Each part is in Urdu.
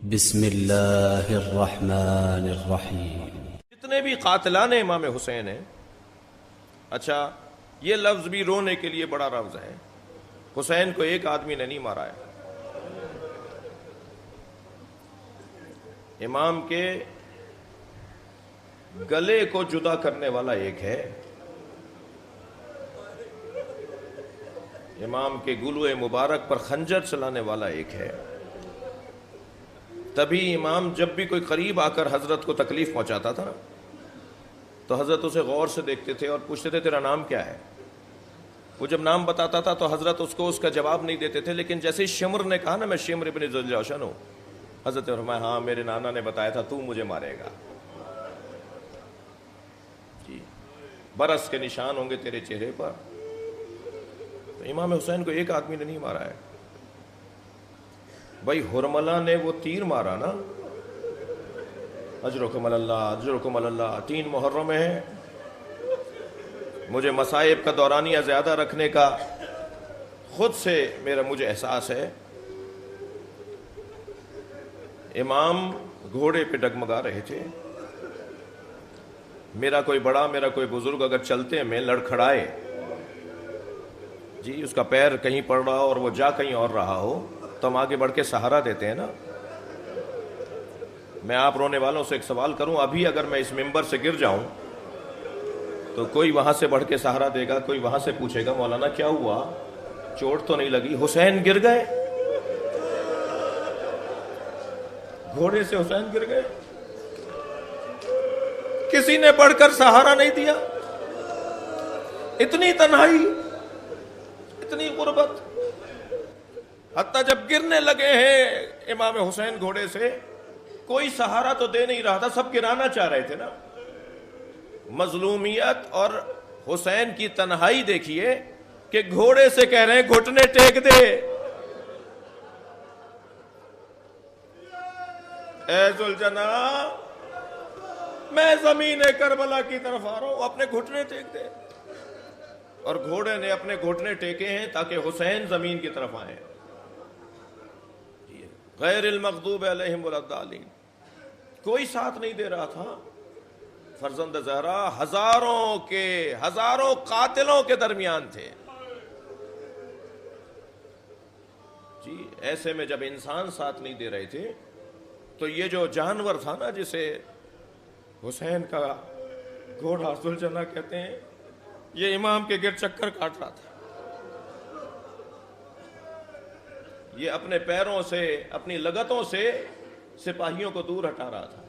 بسم اللہ الرحمن الرحیم۔ جتنے بھی قاتلان امام حسین ہیں، اچھا یہ لفظ بھی رونے کے لیے بڑا لفظ ہے۔ حسین کو ایک آدمی نے نہیں مارا ہے، امام کے گلے کو جدا کرنے والا ایک ہے، امام کے گلوئے مبارک پر خنجر چلانے والا ایک ہے۔ تبھی امام جب بھی کوئی قریب آ کر حضرت کو تکلیف پہنچاتا تھا تو حضرت اسے غور سے دیکھتے تھے اور پوچھتے تھے تیرا نام کیا ہے۔ وہ جب نام بتاتا تھا تو حضرت اس کو اس کا جواب نہیں دیتے تھے، لیکن جیسے ہی شمر نے کہا نا میں شمر ابن ذوالجوشن ہوں، حضرت نے فرمایا ہاں میرے نانا نے بتایا تھا تو مجھے مارے گا، جی برس کے نشان ہوں گے تیرے چہرے پر۔ تو امام حسین کو ایک آدمی نے نہیں مارا ہے بھائی، ہرملہ نے وہ تیر مارا نا، اجرکم اللہ اجرکم اللہ، 3 محرم میں ہے، مجھے مصائب کا دورانیہ زیادہ رکھنے کا خود سے مجھے احساس ہے۔ امام گھوڑے پہ ڈگمگا رہے تھے، میرا کوئی بڑا میرا کوئی بزرگ اگر چلتے میں لڑکھڑائے، جی اس کا پیر کہیں پڑ رہا ہو اور وہ جا کہیں اور رہا ہو تو ہم آگے بڑھ کے سہارا دیتے ہیں نا۔ میں آپ رونے والوں سے ایک سوال کروں، ابھی اگر میں اس ممبر سے گر جاؤں تو کوئی وہاں سے بڑھ کے سہارا دے گا، کوئی وہاں سے پوچھے گا مولانا کیا ہوا، چوٹ تو نہیں لگی؟ حسین گر گئے، گھوڑے سے حسین گر گئے، کسی نے بڑھ کر سہارا نہیں دیا۔ اتنی تنہائی، اتنی غربت، حتیٰ جب گرنے لگے ہیں امام حسین گھوڑے سے کوئی سہارا تو دے نہیں رہا تھا، سب گرانا چاہ رہے تھے نا۔ مظلومیت اور حسین کی تنہائی دیکھیے کہ گھوڑے سے کہہ رہے ہیں گھٹنے ٹیک دے، اے ذوالجنا میں زمین کربلا کی طرف آ رہا ہوں، اپنے گھٹنے ٹیک دے۔ اور گھوڑے نے اپنے گھٹنے ٹیکے ہیں تاکہ حسین زمین کی طرف آئیں۔ غیر المغضوب علیہم ولا الضالین، کوئی ساتھ نہیں دے رہا تھا۔ فرزند زہرا ہزاروں قاتلوں کے درمیان تھے، جی ایسے میں جب انسان ساتھ نہیں دے رہے تھے تو یہ جو جانور تھا نا جسے حسین کا گھوڑا ذوالجنا کہتے ہیں، یہ امام کے گرد چکر کاٹ رہا تھا، یہ اپنے پیروں سے اپنی لگتوں سے سپاہیوں کو دور ہٹا رہا تھا۔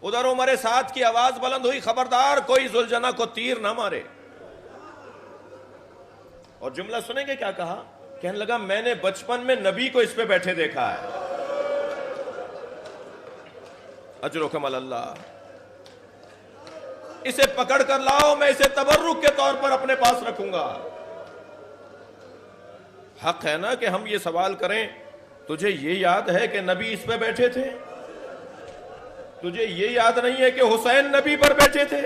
ادھر عمر سعد کی آواز بلند ہوئی، خبردار کوئی ذوالجنا کو تیر نہ مارے۔ اور جملہ سنیں گے کیا کہا؟ کہنے لگا میں نے بچپن میں نبی کو اس پہ بیٹھے دیکھا ہے، اجرکم اللہ، اسے پکڑ کر لاؤ، میں اسے تبرک کے طور پر اپنے پاس رکھوں گا۔ حق ہے نا کہ ہم یہ سوال کریں، تجھے یہ یاد ہے کہ نبی اس پہ بیٹھے تھے؟ تجھے یہ یاد نہیں ہے کہ حسین نبی پر بیٹھے تھے؟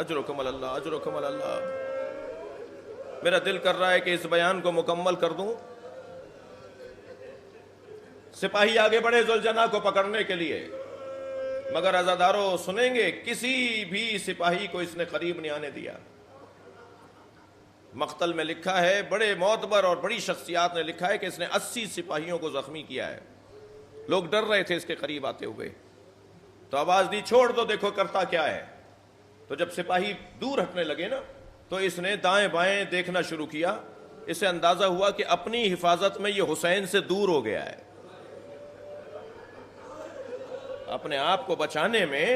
اجرکم اللہ اجرکم اللہ۔ میرا دل کر رہا ہے کہ اس بیان کو مکمل کر دوں۔ سپاہی آگے بڑھے ذوالجنا کو پکڑنے کے لیے، مگر عزادارو سنیں گے کسی بھی سپاہی کو اس نے قریب نہیں آنے دیا۔ مقتل میں لکھا ہے، بڑے معتبر اور بڑی شخصیات نے لکھا ہے کہ اس نے 80 سپاہیوں کو زخمی کیا ہے۔ لوگ ڈر رہے تھے اس کے قریب آتے ہوئے، تو آواز دی چھوڑ دو دیکھو کرتا کیا ہے۔ تو جب سپاہی دور ہٹنے لگے نا تو اس نے دائیں بائیں دیکھنا شروع کیا، اسے اندازہ ہوا کہ اپنی حفاظت میں یہ حسین سے دور ہو گیا ہے، اپنے آپ کو بچانے میں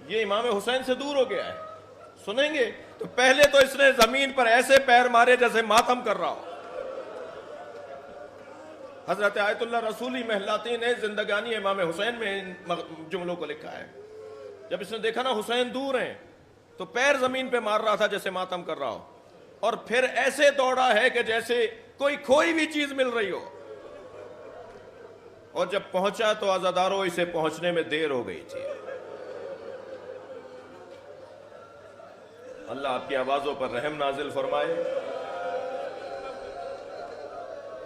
یہ امام حسین سے دور ہو گیا ہے۔ سنیں گے تو پہلے تو اس نے زمین پر ایسے پیر مارے جیسے ماتم کر رہا ہو۔ حضرت آیت اللہ رسولی محلاتی نے زندگانی امام حسین میں ان جملوں کو لکھا ہے۔ جب اس نے دیکھا نا حسین دور ہیں تو پیر زمین پہ مار رہا تھا جیسے ماتم کر رہا ہو، اور پھر ایسے دوڑا ہے کہ جیسے کوئی کھوئی بھی چیز مل رہی ہو۔ اور جب پہنچا تو عزادارو اسے پہنچنے میں دیر ہو گئی تھی۔ اللہ آپ کی آوازوں پر رحم نازل فرمائے۔